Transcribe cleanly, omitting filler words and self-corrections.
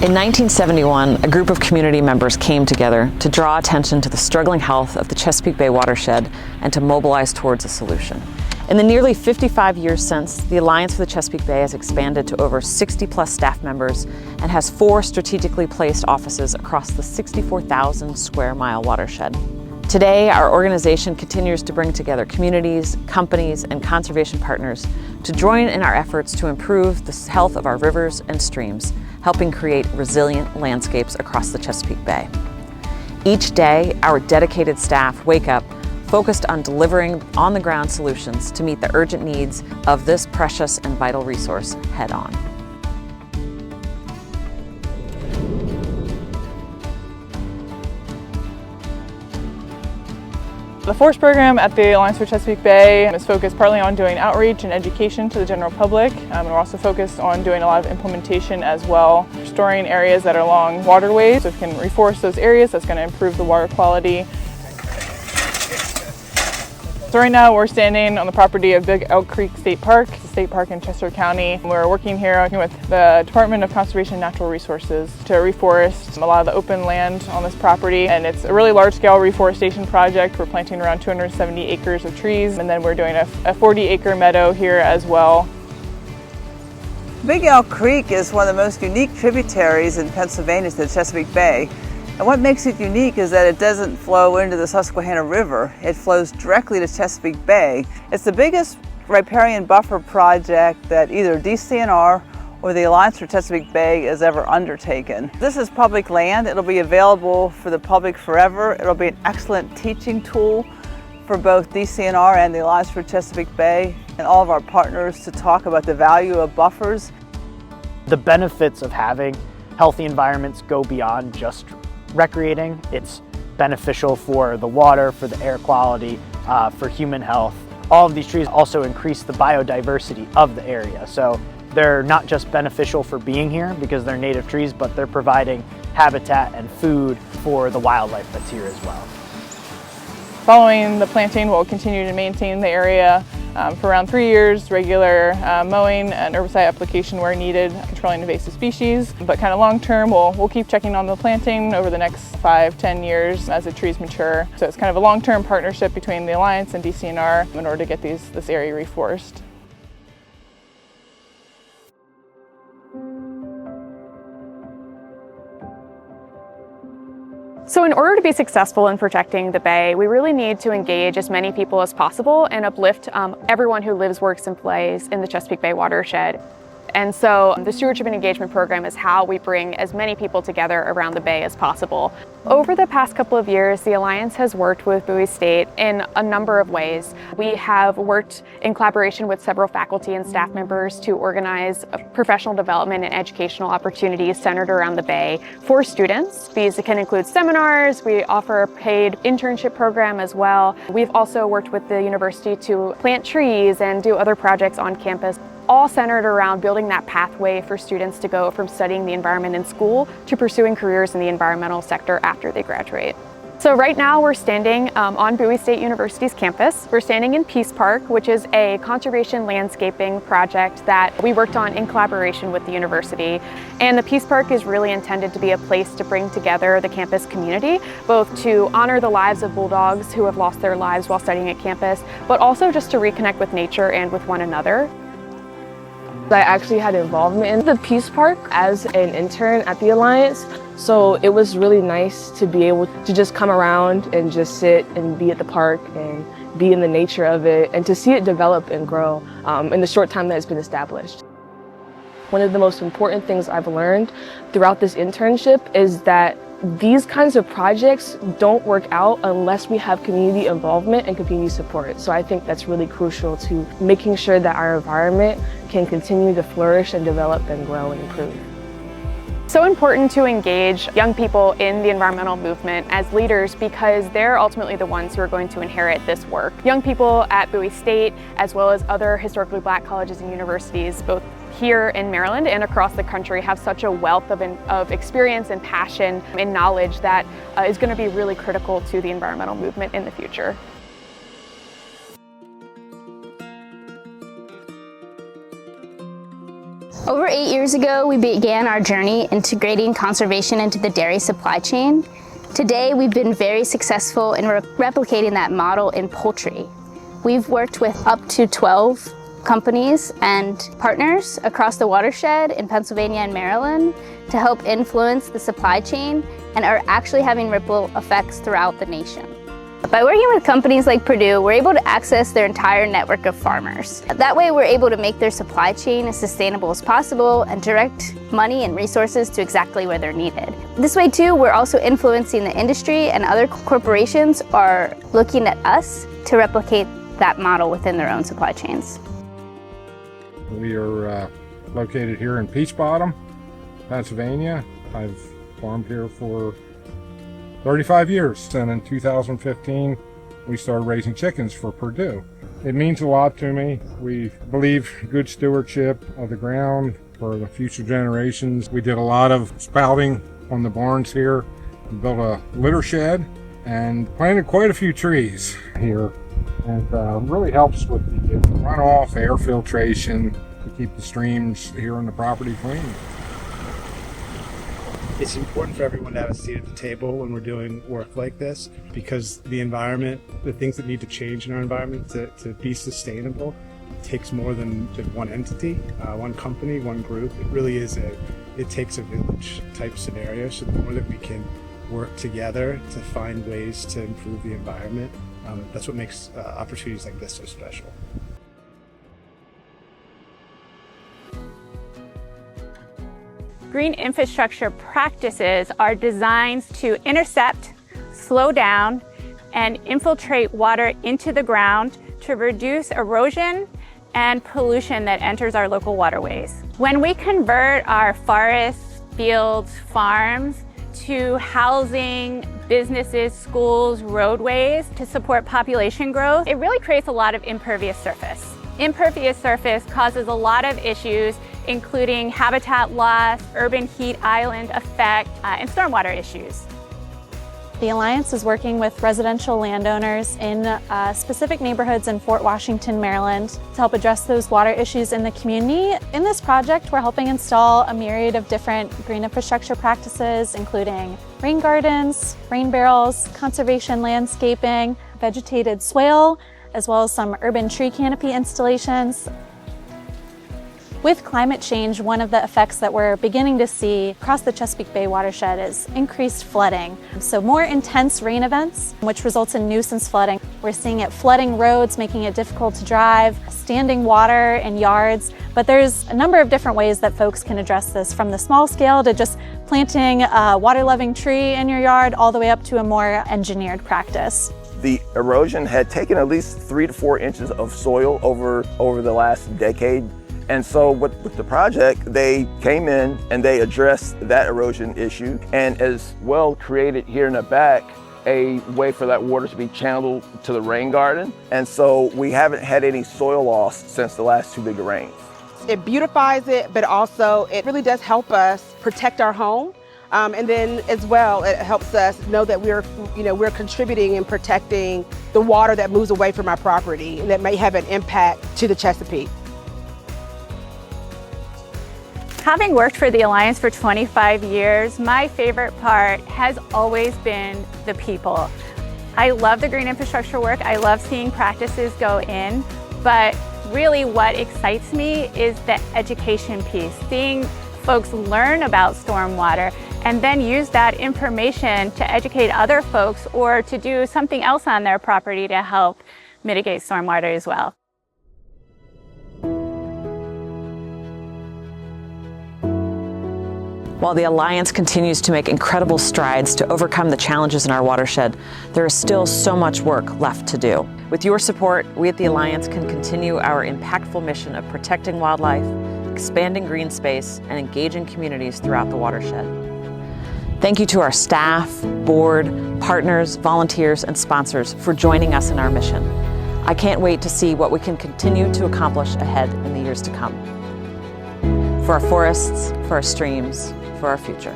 In 1971, a group of community members came together to draw attention to the struggling health of the Chesapeake Bay watershed and to mobilize towards a solution. In the nearly 55 years since, the Alliance for the Chesapeake Bay has expanded to over 60+ staff members and has 4 strategically placed offices across the 64,000 square mile watershed. Today, our organization continues to bring together communities, companies, and conservation partners to join in our efforts to improve the health of our rivers and streams, helping create resilient landscapes across the Chesapeake Bay. Each day, our dedicated staff wake up focused on delivering on-the-ground solutions to meet the urgent needs of this precious and vital resource head-on. The forest program at the Alliance for Chesapeake Bay is focused partly on doing outreach and education to the general public. And we're also focused on doing a lot of implementation as well, restoring areas that are along waterways. So if we can reforest those areas, that's going to improve the water quality. So right now we're standing on the property of Big Elk Creek State Park. It's a state park in Chester County. We're working here with the Department of Conservation and Natural Resources to reforest a lot of the open land on this property. And it's a really large-scale reforestation project. We're planting around 270 acres of trees, and then we're doing a 40-acre meadow here as well. Big Elk Creek is one of the most unique tributaries in Pennsylvania to the Chesapeake Bay. And what makes it unique is that it doesn't flow into the Susquehanna River. It flows directly to Chesapeake Bay. It's the biggest riparian buffer project that either DCNR or the Alliance for Chesapeake Bay has ever undertaken. This is public land. It'll be available for the public forever. It'll be an excellent teaching tool for both DCNR and the Alliance for Chesapeake Bay and all of our partners to talk about the value of buffers. The benefits of having healthy environments go beyond just recreating. It's beneficial for the water, for the air quality, for human health. All of these trees also increase the biodiversity of the area. So they're not just beneficial for being here because they're native trees, but they're providing habitat and food for the wildlife that's here as well. Following the planting, we'll continue to maintain the area for around 3 years, regular mowing and herbicide application where needed, controlling invasive species. But kind of long term, we'll keep checking on the planting over the next 5-10 years as the trees mature. So it's kind of a long-term partnership between the Alliance and DCNR in order to get this area reforested. So in order to be successful in protecting the Bay, we really need to engage as many people as possible and uplift everyone who lives, works, and plays in the Chesapeake Bay watershed. And so the Stewardship and Engagement Program is how we bring as many people together around the Bay as possible. Over the past couple of years, the Alliance has worked with Bowie State in a number of ways. We have worked in collaboration with several faculty and staff members to organize professional development and educational opportunities centered around the Bay for students. These can include seminars. We offer a paid internship program as well. We've also worked with the university to plant trees and do other projects on campus, all centered around building that pathway for students to go from studying the environment in school to pursuing careers in the environmental sector after they graduate. So right now we're standing on Bowie State University's campus. We're standing in Peace Park, which is a conservation landscaping project that we worked on in collaboration with the university. And the Peace Park is really intended to be a place to bring together the campus community, both to honor the lives of bulldogs who have lost their lives while studying at campus, but also just to reconnect with nature and with one another. I actually had involvement in the Peace Park as an intern at the Alliance, so it was really nice to be able to just come around and just sit and be at the park and be in the nature of it and to see it develop and grow in the short time that it's been established. One of the most important things I've learned throughout this internship is that these kinds of projects don't work out unless we have community involvement and community support. So I think that's really crucial to making sure that our environment can continue to flourish and develop and grow and improve. So important to engage young people in the environmental movement as leaders because they're ultimately the ones who are going to inherit this work. Young people at Bowie State, as well as other historically Black colleges and universities, both here in Maryland and across the country, have such a wealth of experience and passion and knowledge that is going to be really critical to the environmental movement in the future. Over 8 years ago, we began our journey integrating conservation into the dairy supply chain. Today, we've been very successful in replicating that model in poultry. We've worked with up to 12 companies and partners across the watershed in Pennsylvania and Maryland to help influence the supply chain and are actually having ripple effects throughout the nation. By working with companies like Purdue, we're able to access their entire network of farmers. That way, we're able to make their supply chain as sustainable as possible and direct money and resources to exactly where they're needed. This way, too, we're also influencing the industry, and other corporations are looking at us to replicate that model within their own supply chains. We are located here in Peach Bottom, Pennsylvania. I've farmed here for 35 years, and in 2015 we started raising chickens for Purdue. It means a lot to me. We believe good stewardship of the ground for the future generations. We did a lot of spouting on the barns here. We built a litter shed and planted quite a few trees here, and really helps with the runoff, air filtration, to keep the streams here on the property clean. It's important for everyone to have a seat at the table when we're doing work like this, because the environment, the things that need to change in our environment to be sustainable, takes more than one entity, one company, one group. It really is it takes a village type scenario. So the more that we can work together to find ways to improve the environment, that's what makes opportunities like this so special. Green infrastructure practices are designed to intercept, slow down, and infiltrate water into the ground to reduce erosion and pollution that enters our local waterways. When we convert our forests, fields, farms to housing, businesses, schools, roadways to support population growth, it really creates a lot of impervious surface. Impervious surface causes a lot of issues, including habitat loss, urban heat island effect, and stormwater issues. The Alliance is working with residential landowners in specific neighborhoods in Fort Washington, Maryland, to help address those water issues in the community. In this project, we're helping install a myriad of different green infrastructure practices, including rain gardens, rain barrels, conservation landscaping, vegetated swale, as well as some urban tree canopy installations. With climate change, one of the effects that we're beginning to see across the Chesapeake Bay watershed is increased flooding. So more intense rain events, which results in nuisance flooding. We're seeing it flooding roads, making it difficult to drive, standing water in yards. But there's a number of different ways that folks can address this, from the small scale to just planting a water-loving tree in your yard, all the way up to a more engineered practice. The erosion had taken at least 3 to 4 inches of soil over the last decade. And so with the project, they came in and they addressed that erosion issue, and as well created here in the back a way for that water to be channeled to the rain garden. And so we haven't had any soil loss since the last 2 big rains. It beautifies it, but also it really does help us protect our home. And then as well, it helps us know that we're contributing and protecting the water that moves away from our property and that may have an impact to the Chesapeake. Having worked for the Alliance for 25 years, my favorite part has always been the people. I love the green infrastructure work. I love seeing practices go in, but really what excites me is the education piece, seeing folks learn about stormwater and then use that information to educate other folks or to do something else on their property to help mitigate stormwater as well. While the Alliance continues to make incredible strides to overcome the challenges in our watershed, there is still so much work left to do. With your support, we at the Alliance can continue our impactful mission of protecting wildlife, expanding green space, and engaging communities throughout the watershed. Thank you to our staff, board, partners, volunteers, and sponsors for joining us in our mission. I can't wait to see what we can continue to accomplish ahead in the years to come. For our forests, for our streams, for our future.